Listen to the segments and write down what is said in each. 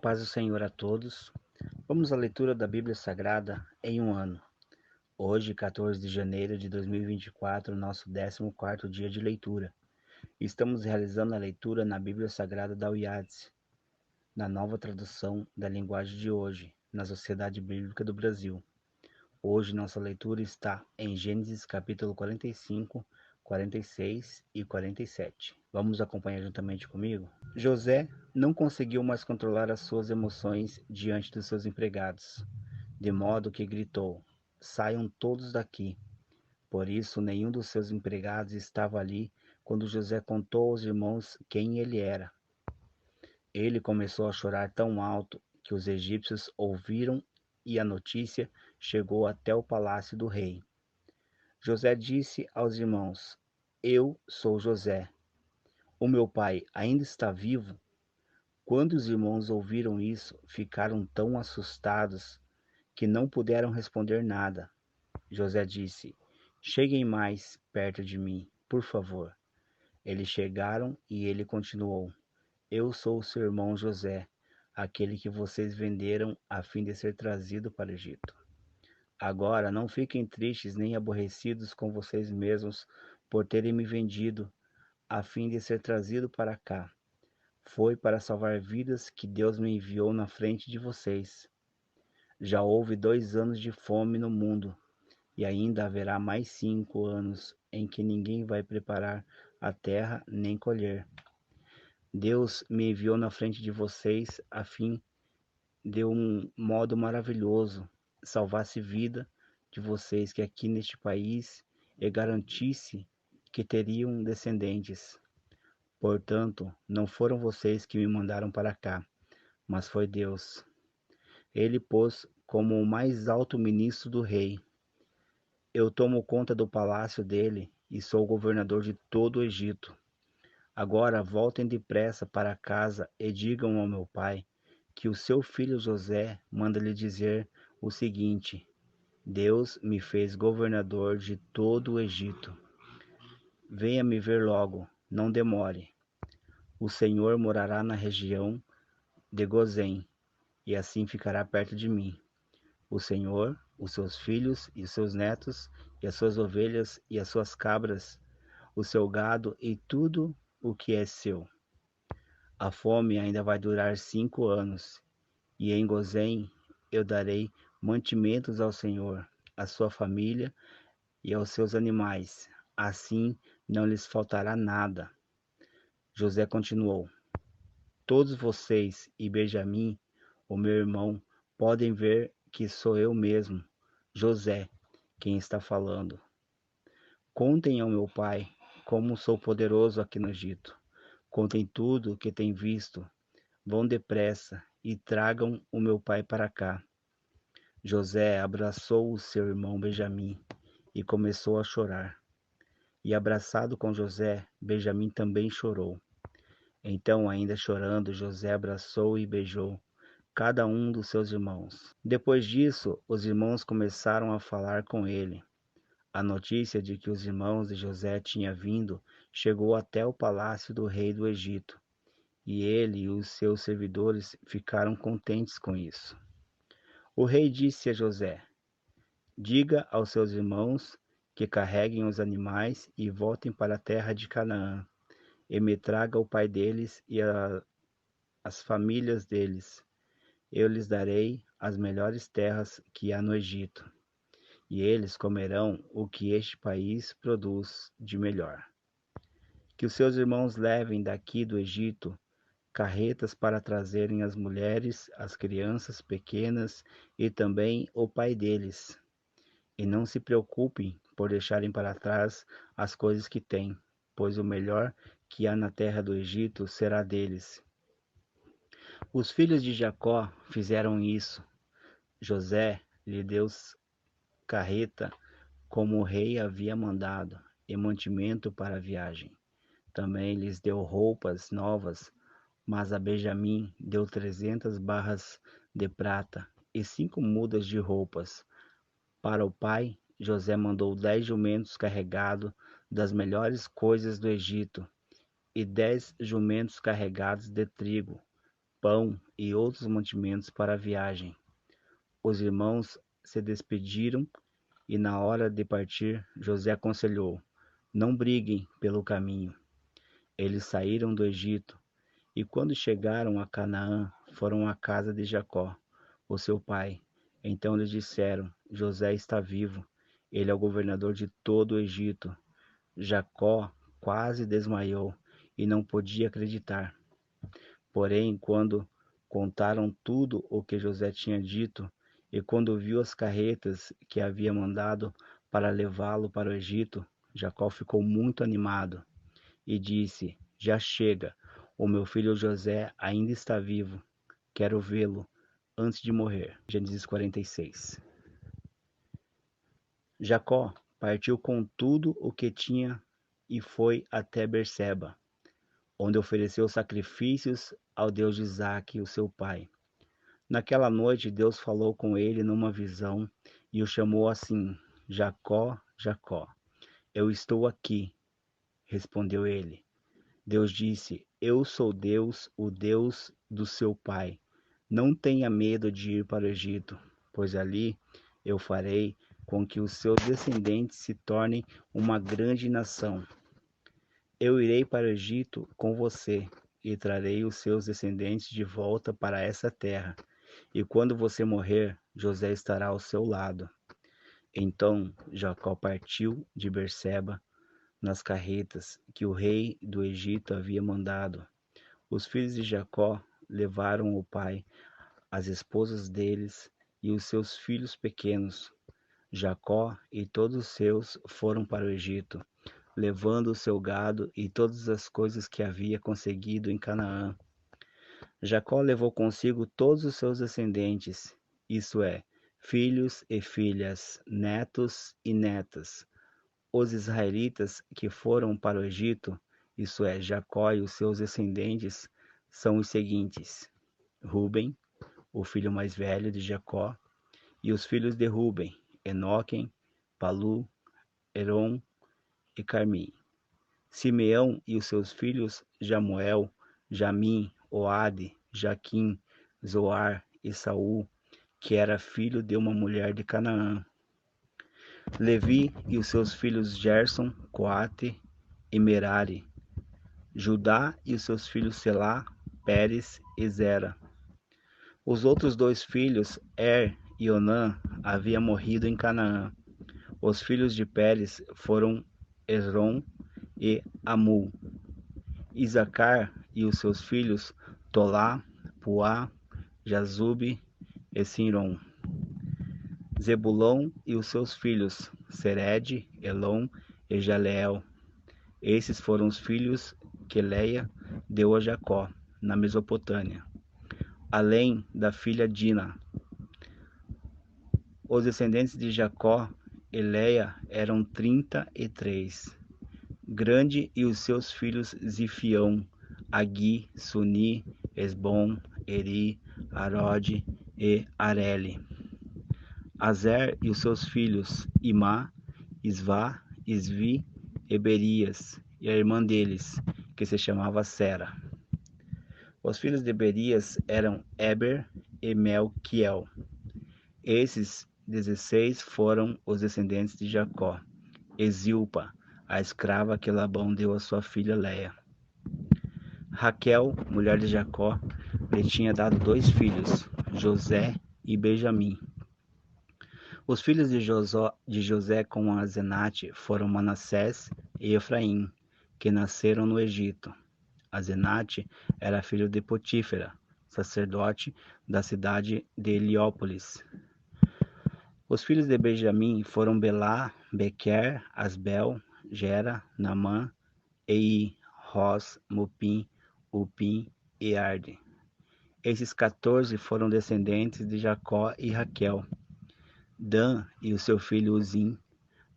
Paz do Senhor a todos. Vamos à leitura da Bíblia Sagrada em um ano. Hoje, 14 de janeiro de 2024, nosso 14º dia de leitura. Estamos realizando a leitura na Bíblia Sagrada da UIADS, na nova tradução da linguagem de hoje, na Sociedade Bíblica do Brasil. Hoje nossa leitura está em Gênesis capítulo 45, 46 e 47. Vamos acompanhar juntamente comigo? José não conseguiu mais controlar as suas emoções diante dos seus empregados, de modo que gritou: "Saiam todos daqui!" Por isso, nenhum dos seus empregados estava ali quando José contou aos irmãos quem ele era. Ele começou a chorar tão alto que os egípcios ouviram e a notícia chegou até o palácio do rei. José disse aos irmãos: "Eu sou José. O meu pai ainda está vivo?" Quando os irmãos ouviram isso, ficaram tão assustados que não puderam responder nada. José disse: "Cheguem mais perto de mim, por favor." Eles chegaram e ele continuou: "Eu sou o seu irmão José, aquele que vocês venderam a fim de ser trazido para o Egito. Agora não fiquem tristes nem aborrecidos com vocês mesmos por terem me vendido a fim de ser trazido para cá. Foi para salvar vidas que Deus me enviou na frente de vocês. Já houve 2 anos de fome no mundo, e ainda haverá mais 5 anos em que ninguém vai preparar a terra nem colher. Deus me enviou na frente de vocês a fim de um modo maravilhoso salvasse vida de vocês que aqui neste país e garantisse que teriam descendentes. Portanto, não foram vocês que me mandaram para cá, mas foi Deus. Ele pôs como o mais alto ministro do rei. Eu tomo conta do palácio dele e sou governador de todo o Egito. Agora voltem depressa para casa e digam ao meu pai que o seu filho José manda lhe dizer o seguinte: Deus me fez governador de todo o Egito. Venha me ver logo, não demore. O Senhor morará na região de Gozém, e assim ficará perto de mim. O Senhor, os seus filhos e os seus netos, e as suas ovelhas e as suas cabras, o seu gado e tudo o que é seu. A fome ainda vai durar 5 anos, e em Gozém eu darei mantimentos ao Senhor, à sua família e aos seus animais. Assim não lhes faltará nada. José continuou: Todos vocês e Benjamim, o meu irmão, podem ver que sou eu mesmo, José, quem está falando. Contem ao meu pai como sou poderoso aqui no Egito. Contem tudo o que têm visto. Vão depressa e tragam o meu pai para cá. José abraçou o seu irmão Benjamim e começou a chorar. E abraçado com José, Benjamim também chorou. Então, ainda chorando, José abraçou e beijou cada um dos seus irmãos. Depois disso, os irmãos começaram a falar com ele. A notícia de que os irmãos de José tinham vindo chegou até o palácio do rei do Egito, e ele e os seus servidores ficaram contentes com isso. O rei disse a José: Diga aos seus irmãos que carreguem os animais e voltem para a terra de Canaã, e me traga o pai deles e as famílias deles. Eu lhes darei as melhores terras que há no Egito, e eles comerão o que este país produz de melhor. Que os seus irmãos levem daqui do Egito carretas para trazerem as mulheres, as crianças pequenas e também o pai deles. E não se preocupem por deixarem para trás as coisas que têm, pois o melhor que há na terra do Egito será deles. Os filhos de Jacó fizeram isso. José lhe deu carreta, como o rei havia mandado, e mantimento para a viagem. Também lhes deu roupas novas, mas a Benjamim deu 300 barras de prata e 5 mudas de roupas. Para o pai, José mandou 10 jumentos carregados das melhores coisas do Egito e 10 jumentos carregados de trigo, pão e outros mantimentos para a viagem. Os irmãos se despediram e na hora de partir, José aconselhou: não briguem pelo caminho. Eles saíram do Egito e quando chegaram a Canaã, foram à casa de Jacó, o seu pai. Então lhes disseram: José está vivo. Ele é o governador de todo o Egito. Jacó quase desmaiou e não podia acreditar. Porém, quando contaram tudo o que José tinha dito, e quando viu as carretas que havia mandado para levá-lo para o Egito, Jacó ficou muito animado e disse: já chega, o meu filho José ainda está vivo. Quero vê-lo antes de morrer. Gênesis 46. Jacó partiu com tudo o que tinha e foi até Berseba, onde ofereceu sacrifícios ao Deus de Isaque, o seu pai. Naquela noite Deus falou com ele numa visão e o chamou assim: Jacó, Jacó. Eu estou aqui, respondeu ele. Deus disse: eu sou Deus, o Deus do seu pai. Não tenha medo de ir para o Egito, pois ali eu farei com que os seus descendentes se tornem uma grande nação. Eu irei para o Egito com você e trarei os seus descendentes de volta para essa terra. E quando você morrer, José estará ao seu lado. Então Jacó partiu de Berseba nas carretas que o rei do Egito havia mandado. Os filhos de Jacó levaram o pai, as esposas deles e os seus filhos pequenos. Jacó e todos os seus foram para o Egito, levando o seu gado e todas as coisas que havia conseguido em Canaã. Jacó levou consigo todos os seus descendentes, isto é, filhos e filhas, netos e netas. Os israelitas que foram para o Egito, isso é, Jacó e os seus descendentes, são os seguintes: Ruben, o filho mais velho de Jacó, e os filhos de Ruben, Enoque, Palu, Herom e Carmi. Simeão e os seus filhos, Jamuel, Jamim, Oade, Jaquim, Zoar e Saul, que era filho de uma mulher de Canaã. Levi e os seus filhos Gerson, Coate e Merari. Judá e os seus filhos Selá, Pérez e Zera. Os outros dois filhos, e Onã, haviam morrido em Canaã. Os filhos de Pérez foram Esrom e Amul. Isacar e os seus filhos, Tolá, Puá, Jazube e Sinrom. Zebulão e os seus filhos, Sered, Elom e Jaleel. Esses foram os filhos que Leia deu a Jacó, na Mesopotâmia, além da filha Dina. Os descendentes de Jacó e Leia eram 33. Grande e os seus filhos Zifião, Agui, Suni, Esbom, Eri, Arode e Areli. Azer e os seus filhos Imá, Isvá, Isvi e Berias, e a irmã deles, que se chamava Sera. Os filhos de Berias eram Eber e Melquiel. Esses 16 foram os descendentes de Jacó. E Zilpa, a escrava que Labão deu a sua filha Leia. Raquel, mulher de Jacó, lhe tinha dado 2 filhos, José e Benjamim. Os filhos de José com Azenate foram Manassés e Efraim, que nasceram no Egito. Azenate era filho de Potífera, sacerdote da cidade de Heliópolis. Os filhos de Benjamim foram Belá, Bequer, Asbel, Gera, Naamã, Ei, Ros, Mupim, Upim e Arde. Esses 14 foram descendentes de Jacó e Raquel. Dan e o seu filho Uzim,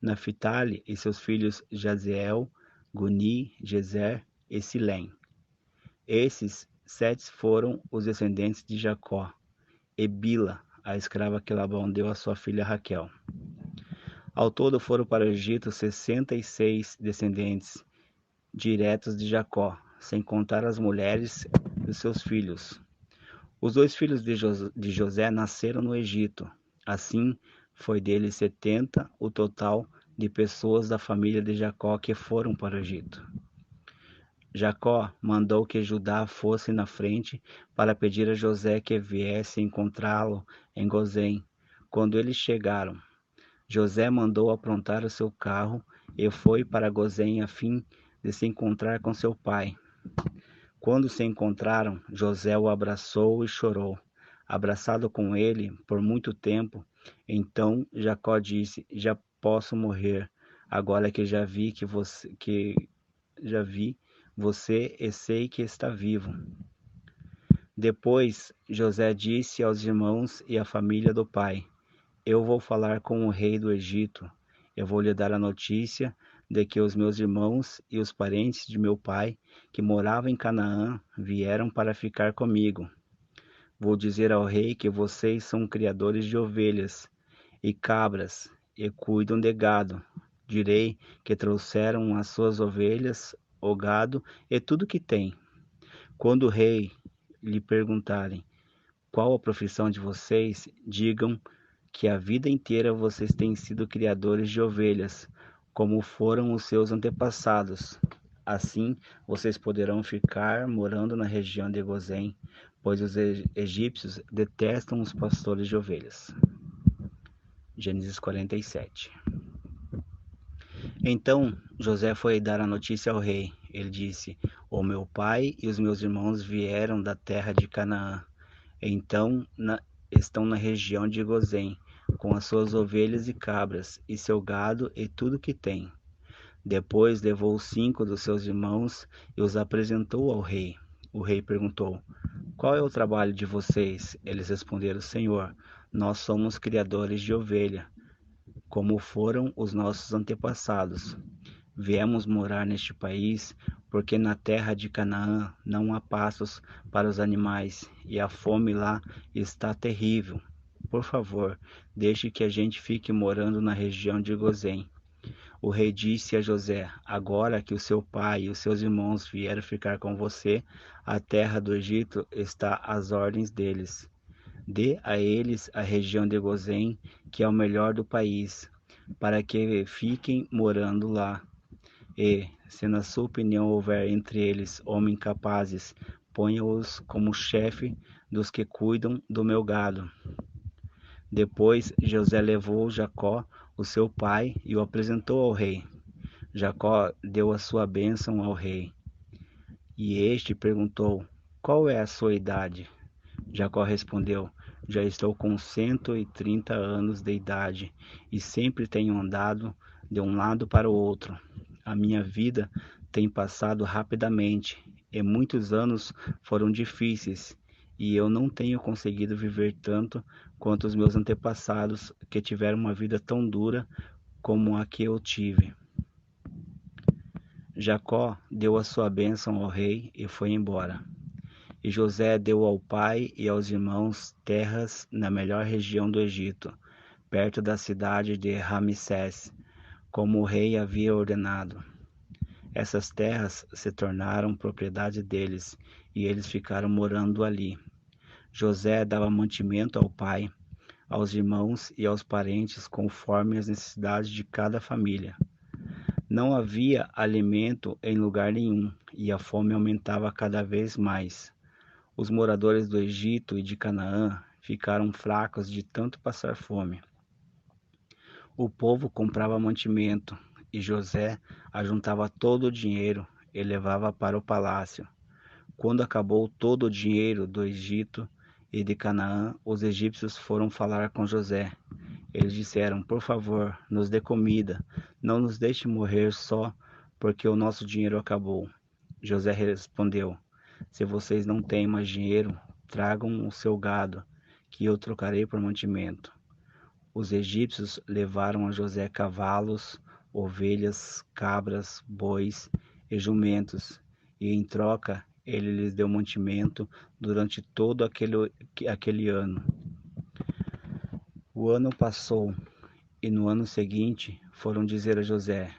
Naphtali e seus filhos Jazeel, Guni, Jezer e Silém. Esses 7 foram os descendentes de Jacó, e Bila, a escrava que Labão deu a sua filha Raquel. Ao todo foram para o Egito 66 descendentes diretos de Jacó, sem contar as mulheres dos seus filhos. Os dois filhos de José nasceram no Egito. Assim, foi deles 70 o total de pessoas da família de Jacó que foram para o Egito. Jacó mandou que Judá fosse na frente para pedir a José que viesse encontrá-lo em Gozém. Quando eles chegaram, José mandou aprontar o seu carro e foi para Gozém a fim de se encontrar com seu pai. Quando se encontraram, José o abraçou e chorou, abraçado com ele por muito tempo. Então Jacó disse: Já posso morrer, agora que já vi você e sei que está vivo. Depois José disse aos irmãos e à família do pai: Eu vou falar com o rei do Egito. Eu vou lhe dar a notícia de que os meus irmãos e os parentes de meu pai, que moravam em Canaã, vieram para ficar comigo. Vou dizer ao rei que vocês são criadores de ovelhas e cabras e cuidam de gado. Direi que trouxeram as suas ovelhas, o gado e tudo que tem. Quando o rei lhe perguntarem qual a profissão de vocês, digam que a vida inteira vocês têm sido criadores de ovelhas, como foram os seus antepassados. Assim, vocês poderão ficar morando na região de Gozém, pois os egípcios detestam os pastores de ovelhas. Gênesis 47. Então José foi dar a notícia ao rei. Ele disse: O meu pai e os meus irmãos vieram da terra de Canaã. Então estão na região de Gozém, com as suas ovelhas e cabras, e seu gado e tudo que tem. Depois levou 5 dos seus irmãos e os apresentou ao rei. O rei perguntou: Qual é o trabalho de vocês? Eles responderam: Senhor, nós somos criadores de ovelha, como foram os nossos antepassados. Viemos morar neste país porque na terra de Canaã não há pastos para os animais e a fome lá está terrível. Por favor, deixe que a gente fique morando na região de Gozém. O rei disse a José: Agora que o seu pai e os seus irmãos vieram ficar com você, a terra do Egito está às ordens deles. Dê a eles a região de Gozém, que é o melhor do país, para que fiquem morando lá. E, se na sua opinião houver entre eles homens capazes, ponha-os como chefe dos que cuidam do meu gado. Depois José levou Jacó, o seu pai, e o apresentou ao rei. Jacó deu a sua bênção ao rei. E este perguntou: Qual é a sua idade? Jacó respondeu: Já estou com 130 anos de idade e sempre tenho andado de um lado para o outro. A minha vida tem passado rapidamente e muitos anos foram difíceis e eu não tenho conseguido viver tanto quanto os meus antepassados que tiveram uma vida tão dura como a que eu tive. Jacó deu a sua bênção ao rei e foi embora. E José deu ao pai e aos irmãos terras na melhor região do Egito, perto da cidade de Ramsés, como o rei havia ordenado. Essas terras se tornaram propriedade deles, e eles ficaram morando ali. José dava mantimento ao pai, aos irmãos e aos parentes conforme as necessidades de cada família. Não havia alimento em lugar nenhum, e a fome aumentava cada vez mais. Os moradores do Egito e de Canaã ficaram fracos de tanto passar fome. O povo comprava mantimento, e José ajuntava todo o dinheiro e levava para o palácio. Quando acabou todo o dinheiro do Egito e de Canaã, os egípcios foram falar com José. Eles disseram: Por favor, nos dê comida, não nos deixe morrer só porque o nosso dinheiro acabou. José respondeu: Se vocês não têm mais dinheiro, tragam o seu gado, que eu trocarei por mantimento. Os egípcios levaram a José cavalos, ovelhas, cabras, bois e jumentos, e em troca ele lhes deu mantimento durante todo aquele ano. O ano passou, e no ano seguinte foram dizer a José: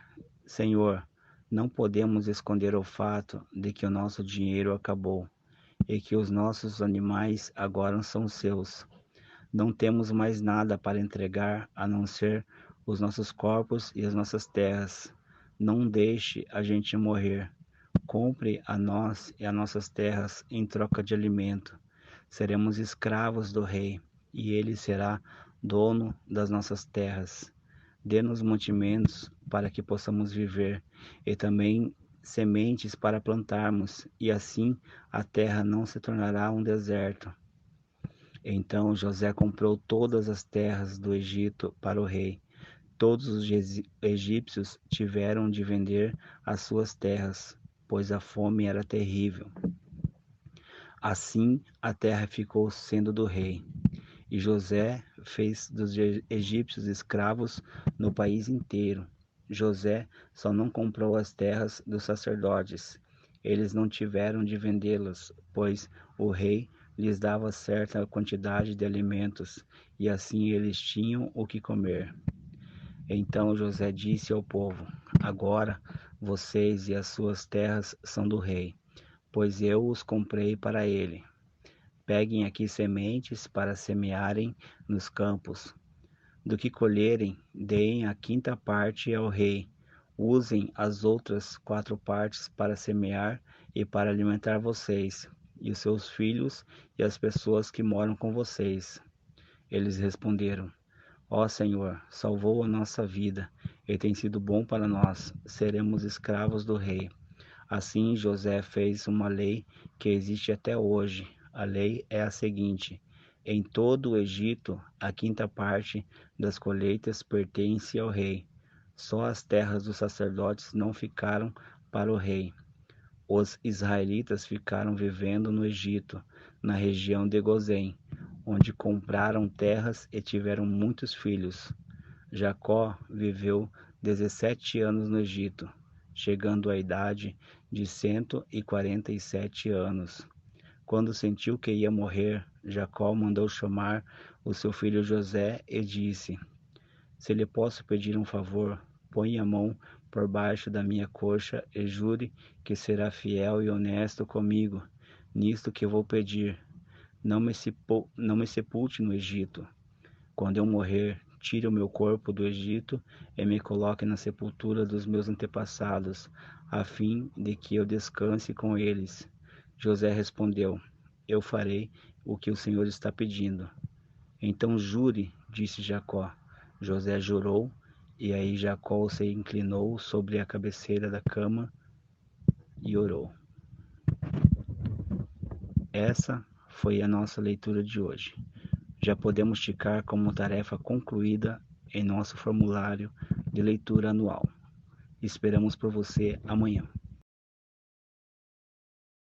Senhor, não podemos esconder o fato de que o nosso dinheiro acabou, e que os nossos animais agora são seus. Não temos mais nada para entregar a não ser os nossos corpos e as nossas terras. Não deixe a gente morrer. Compre a nós e as nossas terras em troca de alimento. Seremos escravos do rei, e ele será dono das nossas terras. Dê-nos mantimentos para que possamos viver, e também sementes para plantarmos, e assim a terra não se tornará um deserto. Então José comprou todas as terras do Egito para o rei. Todos os egípcios tiveram de vender as suas terras, pois a fome era terrível. Assim a terra ficou sendo do rei. E José fez dos egípcios escravos no país inteiro. José só não comprou as terras dos sacerdotes. Eles não tiveram de vendê-las, pois o rei lhes dava certa quantidade de alimentos, e assim eles tinham o que comer. Então José disse ao povo: Agora vocês e as suas terras são do rei, pois eu os comprei para ele. Peguem aqui sementes para semearem nos campos. Do que colherem, deem a quinta parte ao rei. Usem as outras 4 partes para semear e para alimentar vocês, e os seus filhos e as pessoas que moram com vocês. Eles responderam: Ó Senhor, salvou a nossa vida e tem sido bom para nós. Seremos escravos do rei. Assim José fez uma lei que existe até hoje. A lei é a seguinte: em todo o Egito, a quinta parte das colheitas pertence ao rei. Só as terras dos sacerdotes não ficaram para o rei. Os israelitas ficaram vivendo no Egito, na região de Gozém, onde compraram terras e tiveram muitos filhos. Jacó viveu 17 anos no Egito, chegando à idade de 147 anos. Quando sentiu que ia morrer, Jacó mandou chamar o seu filho José e disse: Se lhe posso pedir um favor, põe a mão por baixo da minha coxa e jure que será fiel e honesto comigo nisto que vou pedir. Não me sepulte no Egito. Quando eu morrer, tire o meu corpo do Egito e me coloque na sepultura dos meus antepassados, a fim de que eu descanse com eles. José respondeu: Eu farei o que o Senhor está pedindo. Então jure, disse Jacó. José jurou, e aí Jacó se inclinou sobre a cabeceira da cama e orou. Essa foi a nossa leitura de hoje. Já podemos ticar como tarefa concluída em nosso formulário de leitura anual. Esperamos por você amanhã.